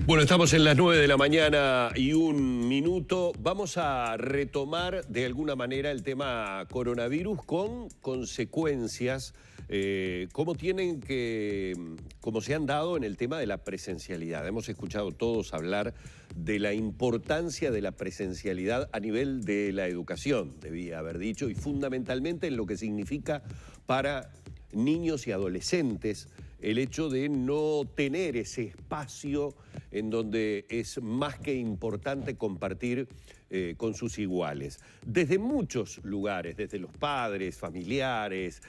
Bueno, estamos en las 9 de la mañana y 1 minuto. Vamos a retomar de alguna manera el tema coronavirus con consecuencias, como se han dado en el tema de la presencialidad. Hemos escuchado todos hablar de la importancia de la presencialidad a nivel de la educación, debía haber dicho, y fundamentalmente en lo que significa para niños y adolescentes el hecho de no tener ese espacio en donde es más que importante compartir con sus iguales. Desde muchos lugares, desde los padres, familiares,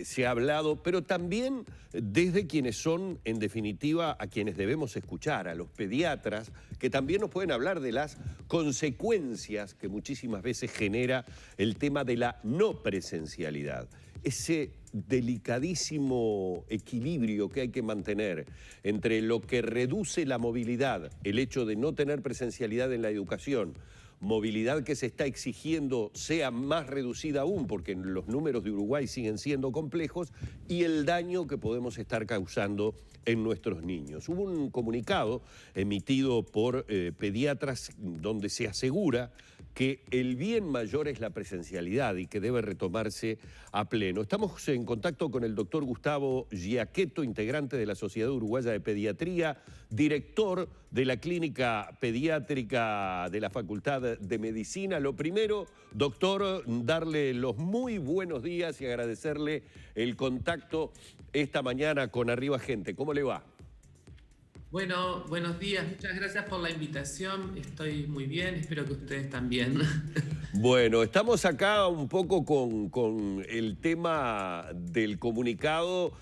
se ha hablado, pero también desde quienes son, en definitiva, a quienes debemos escuchar, a los pediatras, que también nos pueden hablar de las consecuencias que muchísimas veces genera el tema de la no presencialidad. Ese delicadísimo equilibrio que hay que mantener entre lo que reduce la movilidad, el hecho de no tener presencialidad en la educación, movilidad que se está exigiendo sea más reducida aún, porque los números de Uruguay siguen siendo complejos, y el daño que podemos estar causando en nuestros niños. Hubo un comunicado emitido por pediatras donde se asegura que el bien mayor es la presencialidad y que debe retomarse a pleno. Estamos en contacto con el doctor Gustavo Giacchetto, integrante de la Sociedad Uruguaya de Pediatría, director de la Clínica Pediátrica de la Facultad de Medicina. Lo primero, doctor, darle los muy buenos días y agradecerle el contacto esta mañana con Arriba Gente. ¿Cómo le va? Bueno, buenos días, muchas gracias por la invitación, estoy muy bien, espero que ustedes también. Bueno, estamos acá un poco con el tema del comunicado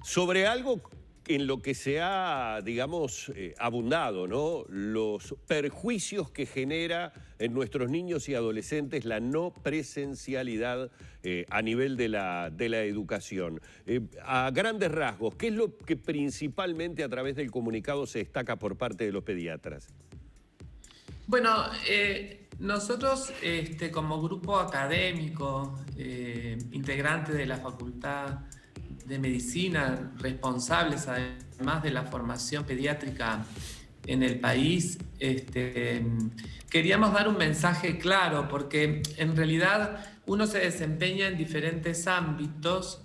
sobre algo en lo que se ha, digamos, abundado, ¿no? Los perjuicios que genera en nuestros niños y adolescentes la no presencialidad a nivel de la educación. A grandes rasgos, ¿qué es lo que principalmente a través del comunicado se destaca por parte de los pediatras? Bueno, nosotros como grupo académico, integrante de la Facultad de Medicina, responsables además de la formación pediátrica en el país, queríamos dar un mensaje claro, porque en realidad uno se desempeña en diferentes ámbitos,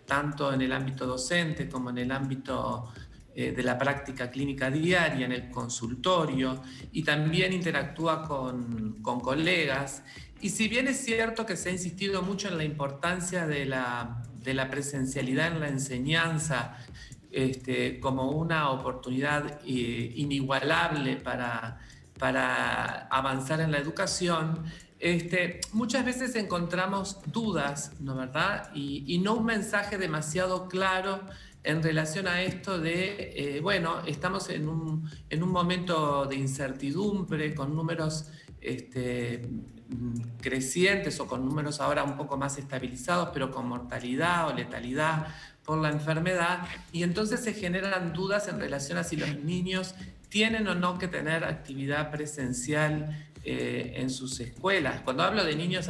tanto en el ámbito docente como en el ámbito de la práctica clínica diaria, en el consultorio, y también interactúa con colegas. Y si bien es cierto que se ha insistido mucho en la importancia de la presencialidad en la enseñanza, como una oportunidad inigualable para avanzar en la educación, muchas veces encontramos dudas, ¿no verdad? Y no un mensaje demasiado claro en relación a esto de, bueno, estamos en un momento de incertidumbre, con números crecientes o con números ahora un poco más estabilizados, pero con mortalidad o letalidad por la enfermedad, y entonces se generan dudas en relación a si los niños tienen o no que tener actividad presencial en sus escuelas. Cuando hablo de niños,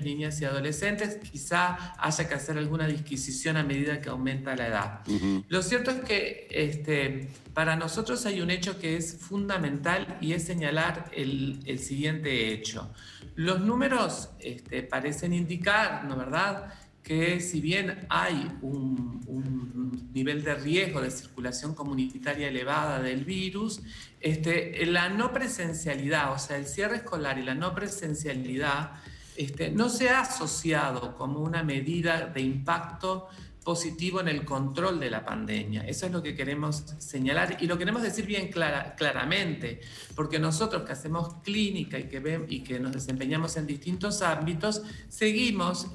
niñas y adolescentes. Quizá haya que hacer alguna disquisición a medida que aumenta la edad. Lo cierto es que para nosotros hay un hecho que es fundamental, y es señalar el siguiente hecho. Los números parecen indicar, ¿no verdad?, que si bien hay un nivel de riesgo de circulación comunitaria elevada del virus, la no presencialidad, o sea, el cierre escolar y la no presencialidad, no se ha asociado como una medida de impacto positivo en el control de la pandemia. Eso es lo que queremos señalar, y lo queremos decir bien claramente, porque nosotros que hacemos clínica y que nos desempeñamos en distintos ámbitos, seguimos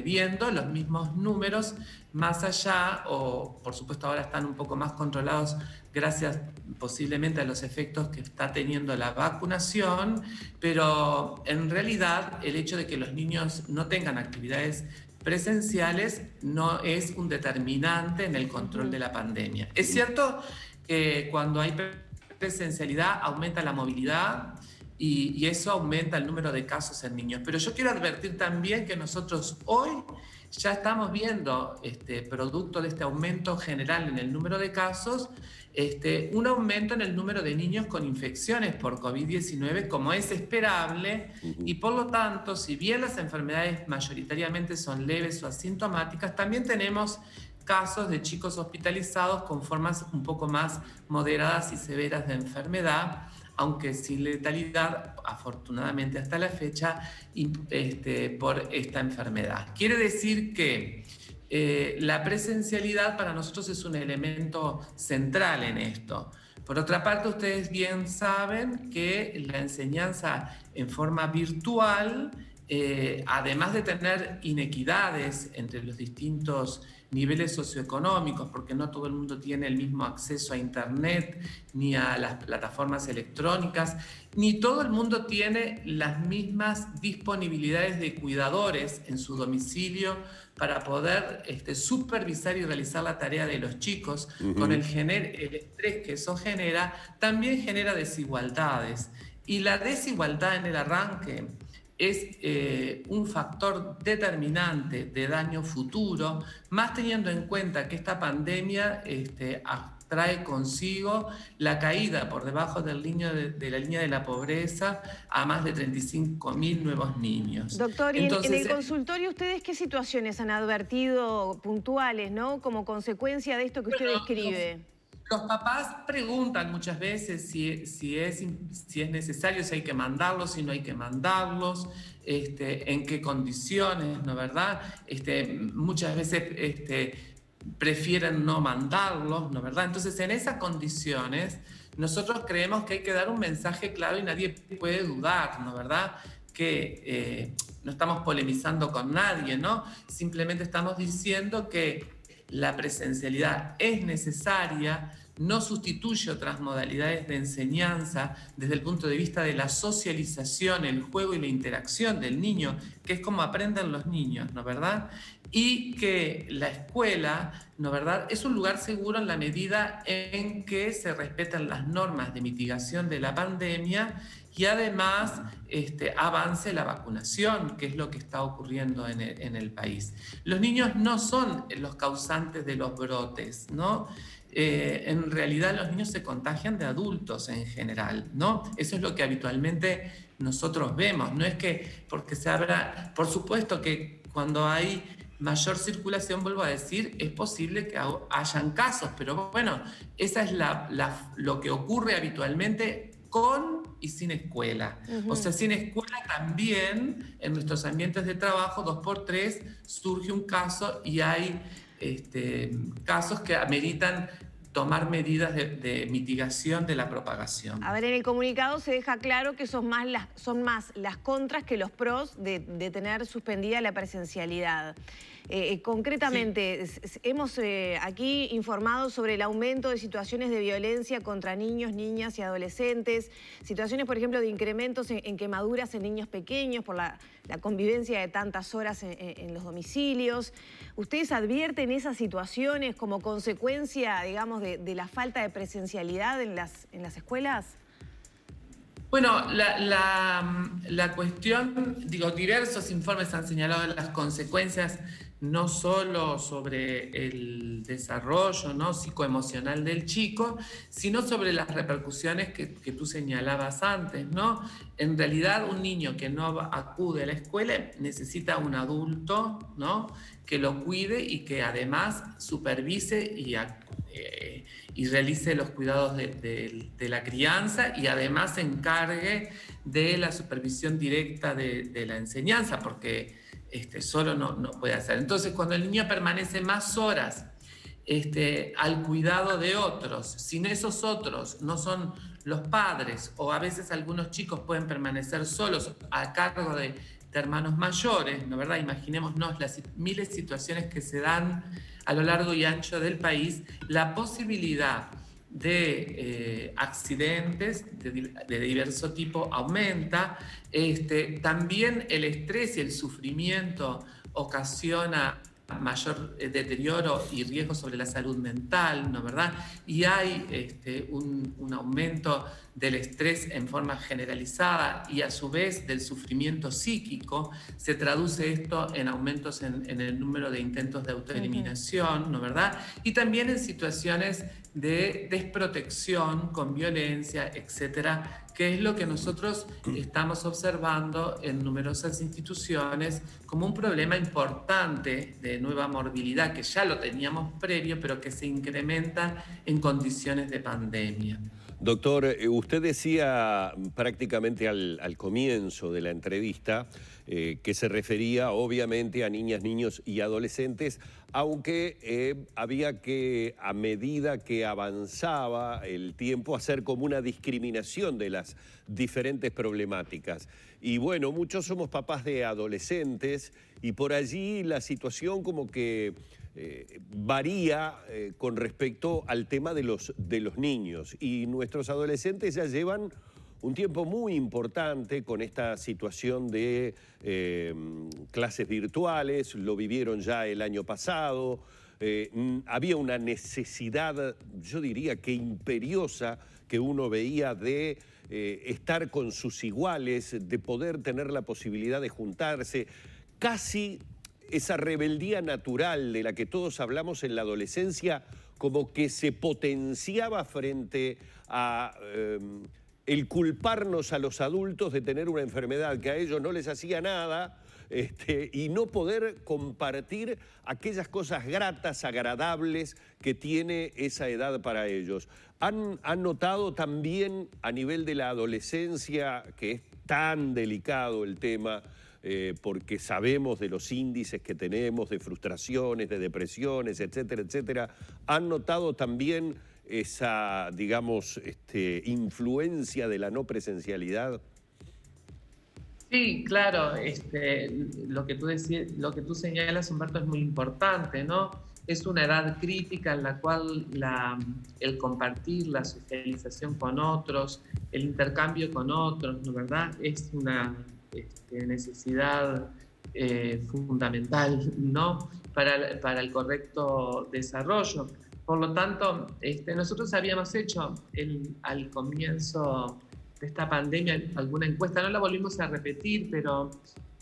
viendo los mismos números más allá, o por supuesto ahora están un poco más controlados gracias posiblemente a los efectos que está teniendo la vacunación, pero en realidad el hecho de que los niños no tengan actividades presenciales no es un determinante en el control de la pandemia. Es cierto que cuando hay presencialidad aumenta la movilidad y eso aumenta el número de casos en niños. Pero yo quiero advertir también que nosotros hoy ya estamos viendo, producto de este aumento general en el número de casos, un aumento en el número de niños con infecciones por COVID-19, como es esperable, y por lo tanto, si bien las enfermedades mayoritariamente son leves o asintomáticas, también tenemos casos de chicos hospitalizados con formas un poco más moderadas y severas de enfermedad, aunque sin letalidad, afortunadamente hasta la fecha, por esta enfermedad. Quiere decir que la presencialidad para nosotros es un elemento central en esto. Por otra parte, ustedes bien saben que la enseñanza en forma virtual, además de tener inequidades entre los distintos niveles socioeconómicos, porque no todo el mundo tiene el mismo acceso a Internet, ni a las plataformas electrónicas, ni todo el mundo tiene las mismas disponibilidades de cuidadores en su domicilio para poder supervisar y realizar la tarea de los chicos. Con el estrés que eso genera, también genera desigualdades. Y la desigualdad en el arranque es un factor determinante de daño futuro, más teniendo en cuenta que esta pandemia trae consigo la caída por debajo de la línea de la pobreza a más de 35.000 nuevos niños. Doctor, y en el consultorio, ¿ustedes qué situaciones han advertido puntuales, ¿no? Como consecuencia de esto que usted describe? Los papás preguntan muchas veces si es necesario, si hay que mandarlos, si no hay que mandarlos, en qué condiciones, ¿no verdad? Muchas veces prefieren no mandarlos, ¿no verdad? Entonces, en esas condiciones, nosotros creemos que hay que dar un mensaje claro y nadie puede dudar, ¿no verdad? Que no estamos polemizando con nadie, ¿no? Simplemente estamos diciendo que la presencialidad es necesaria, no sustituye otras modalidades de enseñanza desde el punto de vista de la socialización, el juego y la interacción del niño, que es como aprenden los niños, ¿no verdad? Y que la escuela, ¿no verdad?, es un lugar seguro en la medida en que se respetan las normas de mitigación de la pandemia y además avance la vacunación, que es lo que está ocurriendo en el país. Los niños no son los causantes de los brotes, ¿no? En realidad los niños se contagian de adultos en general, ¿no? Eso es lo que habitualmente nosotros vemos. No es que porque se abra, por supuesto que cuando hay mayor circulación, vuelvo a decir, es posible que hayan casos, pero bueno, esa es lo que ocurre habitualmente con y sin escuela. O sea, sin escuela también en nuestros ambientes de trabajo 2x3 surge un caso y hay casos que ameritan tomar medidas de mitigación de la propagación. A ver, en el comunicado se deja claro que son más las contras que los pros de tener suspendida la presencialidad. Concretamente, sí, hemos aquí informado sobre el aumento de situaciones de violencia contra niños, niñas y adolescentes, situaciones, por ejemplo, de incrementos en quemaduras en niños pequeños por la convivencia de tantas horas en los domicilios. ¿Ustedes advierten esas situaciones como consecuencia, digamos, de la falta de presencialidad en las escuelas? Bueno, la cuestión, diversos informes han señalado las consecuencias no solo sobre el desarrollo, ¿no?, psicoemocional del chico, sino sobre las repercusiones que tú señalabas antes, ¿no? En realidad, un niño que no acude a la escuela necesita un adulto, ¿no?, que lo cuide y que además supervise y realice los cuidados de la crianza y además se encargue de la supervisión directa de la enseñanza, porque solo no puede hacer. Entonces, cuando el niño permanece más horas al cuidado de otros, sin esos otros no son los padres, o a veces algunos chicos pueden permanecer solos a cargo de hermanos mayores, ¿no verdad? Imaginémonos las miles de situaciones que se dan a lo largo y ancho del país, la posibilidad de accidentes de diverso tipo aumenta, también el estrés y el sufrimiento ocasiona mayor deterioro y riesgo sobre la salud mental, ¿no verdad? Y hay un aumento del estrés en forma generalizada y a su vez del sufrimiento psíquico. Se traduce esto en aumentos en el número de intentos de autoeliminación, ¿no verdad? Y también en situaciones de desprotección con violencia, etcétera, que es lo que nosotros estamos observando en numerosas instituciones como un problema importante de nueva morbilidad, que ya lo teníamos previo, pero que se incrementa en condiciones de pandemia. Doctor, usted decía prácticamente al comienzo de la entrevista que se refería obviamente a niñas, niños y adolescentes, aunque había que, a medida que avanzaba el tiempo, hacer como una discriminación de las diferentes problemáticas. Y bueno, muchos somos papás de adolescentes y por allí la situación como que varía con respecto al tema de los niños. Y nuestros adolescentes ya llevan un tiempo muy importante con esta situación de clases virtuales, lo vivieron ya el año pasado, había una necesidad, yo diría que imperiosa, que uno veía de estar con sus iguales, de poder tener la posibilidad de juntarse, casi esa rebeldía natural de la que todos hablamos en la adolescencia, como que se potenciaba frente a el culparnos a los adultos de tener una enfermedad que a ellos no les hacía nada, y no poder compartir aquellas cosas gratas, agradables que tiene esa edad para ellos. ¿Han notado también a nivel de la adolescencia, que es tan delicado el tema, porque sabemos de los índices que tenemos, de frustraciones, de depresiones, etcétera, etcétera, han notado también esa, digamos, influencia de la no presencialidad? Sí, claro, lo que tú señalas, Humberto, es muy importante, ¿no? Es una edad crítica en la cual el compartir, la socialización con otros, el intercambio con otros, ¿no verdad? Es una necesidad fundamental, ¿no? Para el correcto desarrollo. Por lo tanto, nosotros habíamos hecho al comienzo de esta pandemia alguna encuesta, no la volvimos a repetir, pero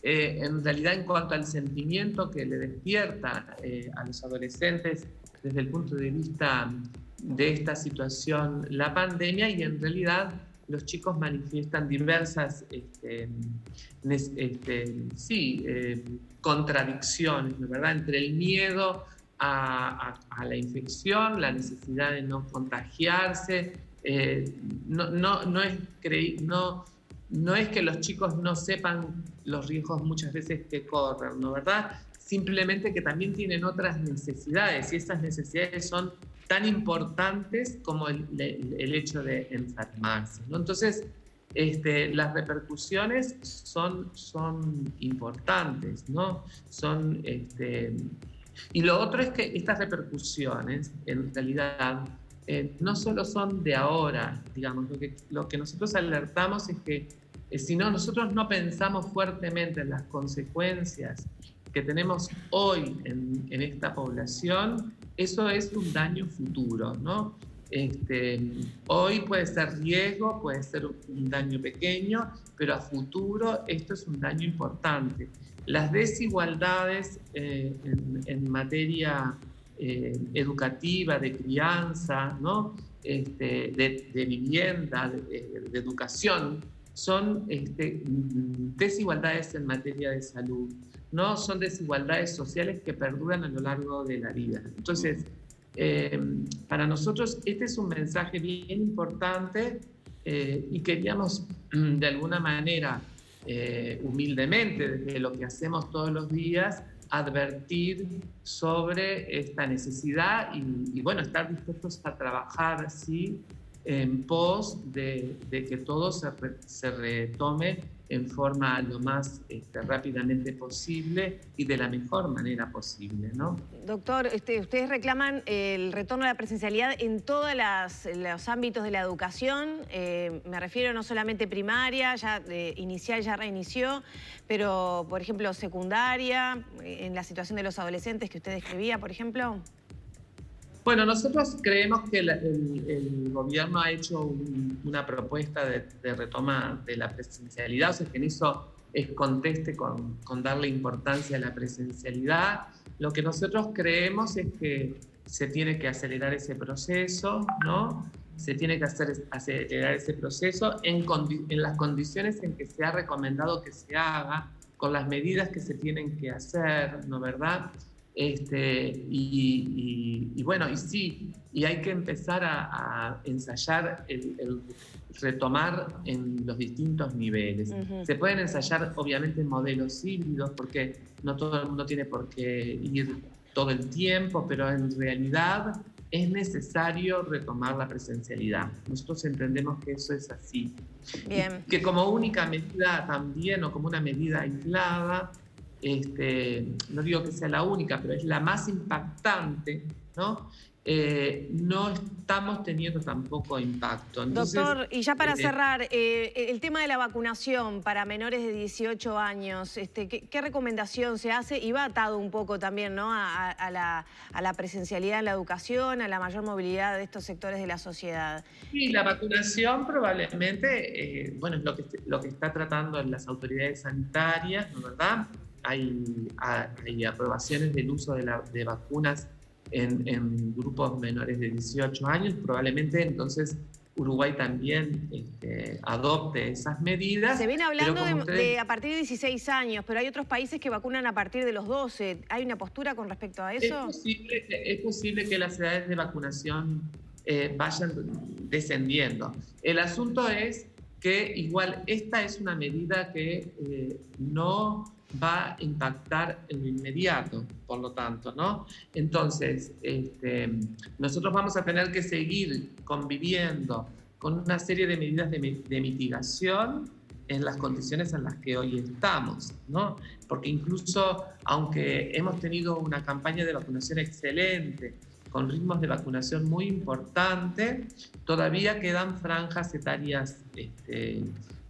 en realidad en cuanto al sentimiento que le despierta a los adolescentes desde el punto de vista de esta situación, la pandemia, y en realidad los chicos manifiestan diversas contradicciones, ¿no verdad? Entre el miedo a la infección, la necesidad de no contagiarse. No es que los chicos no sepan los riesgos muchas veces que corren, ¿no verdad? Simplemente que también tienen otras necesidades, y esas necesidades son tan importantes como el hecho de enfermarse, ¿no? Entonces, las repercusiones son importantes, ¿no? Y lo otro es que estas repercusiones, en realidad, no solo son de ahora, digamos, lo que nosotros alertamos es que si nosotros no pensamos fuertemente en las consecuencias que tenemos hoy en esta población, eso es un daño futuro, ¿no? Hoy puede ser riesgo, puede ser un daño pequeño, pero a futuro esto es un daño importante. Las desigualdades en materia educativa, de crianza, ¿no? de vivienda, de educación, son desigualdades en materia de salud, ¿no? Son desigualdades sociales que perduran a lo largo de la vida. Entonces, para nosotros este es un mensaje bien importante y queríamos de alguna manera, humildemente, desde lo que hacemos todos los días, advertir sobre esta necesidad y bueno, estar dispuestos a trabajar, sí, en pos de que todo se retome en forma lo más rápidamente posible y de la mejor manera posible, ¿no? Doctor, ustedes reclaman el retorno a la presencialidad en todos los ámbitos de la educación. Me refiero no solamente primaria, ya inicial ya reinició, pero, por ejemplo, secundaria, en la situación de los adolescentes que usted describía, por ejemplo. Bueno, nosotros creemos que el gobierno ha hecho una propuesta de retoma de la presencialidad, o sea, que en eso es conteste con darle importancia a la presencialidad. Lo que nosotros creemos es que se tiene que acelerar ese proceso, ¿no? Se tiene que acelerar ese proceso en las condiciones en que se ha recomendado que se haga, con las medidas que se tienen que hacer, ¿no, verdad? Bueno, y sí, y hay que empezar a ensayar el retomar en los distintos niveles. Se pueden ensayar obviamente en modelos híbridos, porque no todo el mundo tiene por qué ir todo el tiempo, pero en realidad es necesario retomar la presencialidad. Nosotros entendemos que eso es así. Bien. Que como única medida también, o como una medida aislada, no digo que sea la única, pero es la más impactante, ¿no? No estamos teniendo tampoco impacto. Entonces, doctor, y ya para cerrar, el tema de la vacunación para menores de 18 años, ¿qué recomendación se hace? Y va atado un poco también, ¿no?, a la presencialidad en la educación, a la mayor movilidad de estos sectores de la sociedad. Sí, la vacunación probablemente, bueno, es lo que está tratando las autoridades sanitarias, ¿no, verdad? Hay aprobaciones del uso de vacunas en grupos menores de 18 años. Probablemente entonces Uruguay también adopte esas medidas. Se viene hablando de a partir de 16 años, pero hay otros países que vacunan a partir de los 12. ¿Hay una postura con respecto a eso? Es posible que las edades de vacunación vayan descendiendo. El asunto es que igual esta es una medida que no va a impactar en lo inmediato, por lo tanto, ¿no? Entonces, nosotros vamos a tener que seguir conviviendo con una serie de medidas de mitigación en las condiciones en las que hoy estamos, ¿no? Porque incluso, aunque hemos tenido una campaña de vacunación excelente, con ritmos de vacunación muy importantes, todavía quedan franjas etarias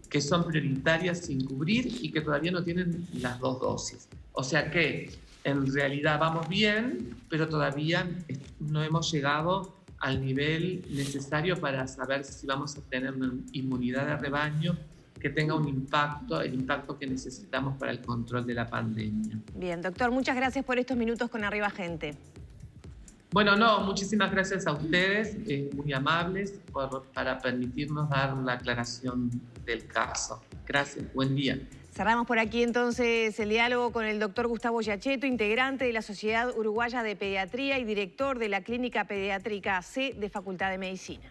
que son prioritarias sin cubrir y que todavía no tienen las 2 dosis. O sea que en realidad vamos bien, pero todavía no hemos llegado al nivel necesario para saber si vamos a tener una inmunidad de rebaño que tenga un impacto, el impacto que necesitamos para el control de la pandemia. Bien, doctor, muchas gracias por estos minutos con Arriba Gente. Bueno, no, muchísimas gracias a ustedes, muy amables, para permitirnos dar la aclaración del caso. Gracias, buen día. Cerramos por aquí entonces el diálogo con el doctor Gustavo Giacchetto, integrante de la Sociedad Uruguaya de Pediatría y director de la Clínica Pediátrica C de Facultad de Medicina.